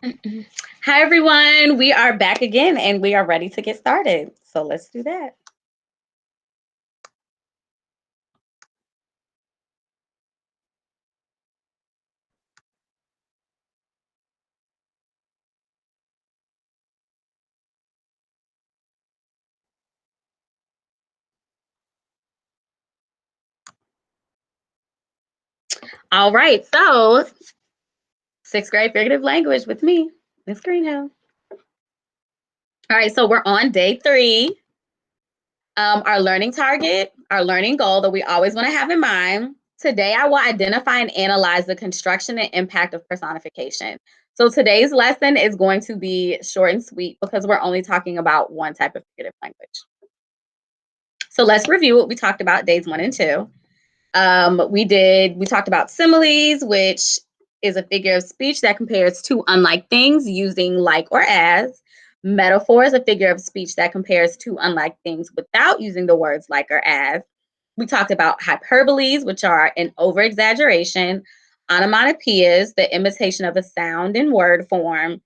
Hi, everyone. We are back again and we are ready to get started. So let's do that. All right. So, sixth grade figurative language with me, Miss Greenhill. All right. So, we're on day 3. Our learning target, our learning goal that we always want to have in mind. Today, I will identify and analyze the construction and impact of personification. So, today's lesson is going to be short and sweet because we're only talking about one type of figurative language. So, let's review what we talked about days 1 and 2. We talked about similes, which is a figure of speech that compares two unlike things using like or as. Metaphor is a figure of speech that compares two unlike things without using the words like or as. We talked about hyperboles, which are an over exaggeration. Onomatopoeias, the imitation of a sound in word form.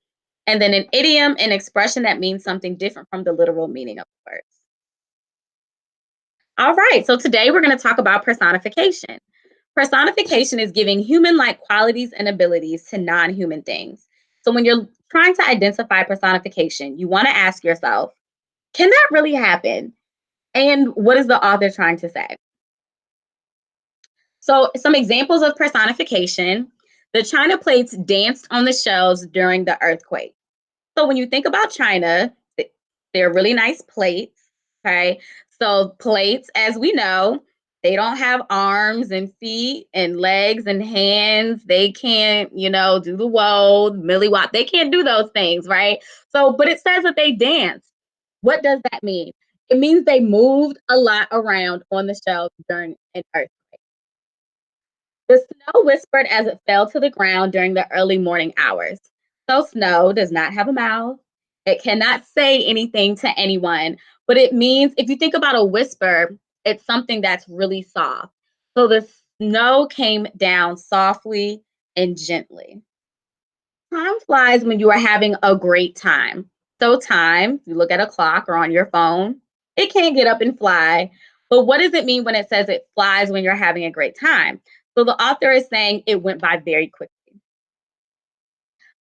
And then an idiom, an expression that means something different from the literal meaning of the words. All right, so today we're going to talk about personification. Personification is giving human-like qualities and abilities to non-human things. So when you're trying to identify personification, you want to ask yourself, can that really happen? And what is the author trying to say? So some examples of personification: the china plates danced on the shelves during the earthquake. So when you think about china, they're really nice plates, okay? So plates, as we know, they don't have arms and feet and legs and hands. They can't, do the woe, milli wop. They can't do those things, right? So, but it says that they dance. What does that mean? It means they moved a lot around on the shelves during an earthquake. The snow whispered as it fell to the ground during the early morning hours. So, snow does not have a mouth. It cannot say anything to anyone, but it means if you think about a whisper, it's something that's really soft. So, the snow came down softly and gently. Time flies when you are having a great time. So, time, you look at a clock or on your phone, it can't get up and fly. But what does it mean when it says it flies when you're having a great time? So, the author is saying it went by very quickly.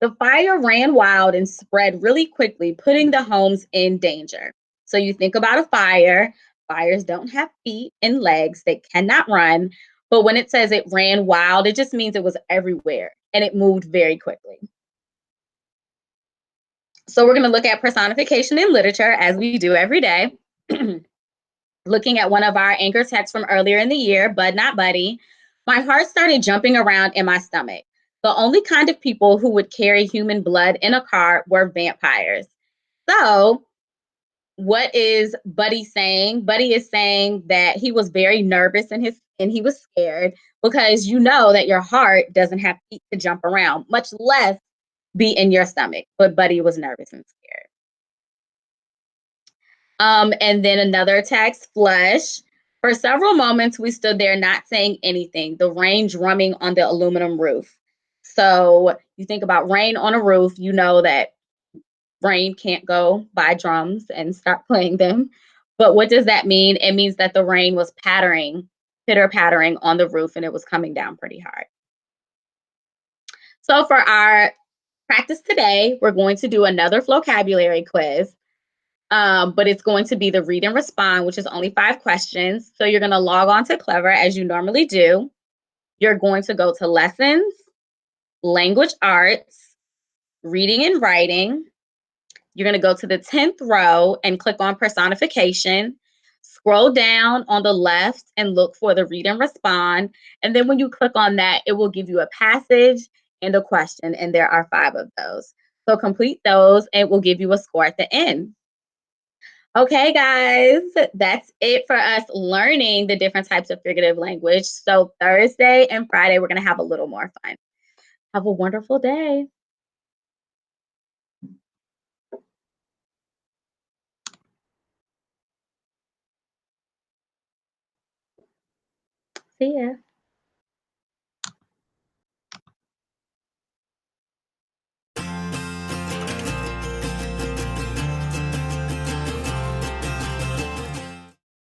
The fire ran wild and spread really quickly, putting the homes in danger. So, you think about a fire, fires don't have feet and legs, they cannot run. But when it says it ran wild, it just means it was everywhere and it moved very quickly. So we're going to look at personification in literature as we do every day. Looking at one of our anchor texts from earlier in the year, Bud Not Buddy, my heart started jumping around in my stomach. The only kind of people who would carry human blood in a car were vampires. So what is Buddy saying? Buddy is saying that he was very nervous and he was scared because you know that your heart doesn't have feet to jump around, much less be in your stomach. But Buddy was nervous and scared. And then another text, Flush. For several moments, we stood there not saying anything, the rain drumming on the aluminum roof. So you think about rain on a roof, you know that rain can't go buy drums and start playing them. But what does that mean? It means that the rain was pattering, pitter pattering on the roof, and it was coming down pretty hard. So for our practice today, we're going to do another vocabulary quiz. But it's going to be the read and respond, which is only 5 questions. So you're going to log on to Clever as you normally do. You're going to go to lessons, language arts, reading and writing. You're going to go to the 10th row and click on personification. Scroll down on the left and look for the read and respond. And then when you click on that, it will give you a passage and a question. And there are 5 of those. So complete those and it will give you a score at the end. Okay, guys, that's it for us learning the different types of figurative language. So Thursday and Friday, we're going to have a little more fun. Have a wonderful day. See ya.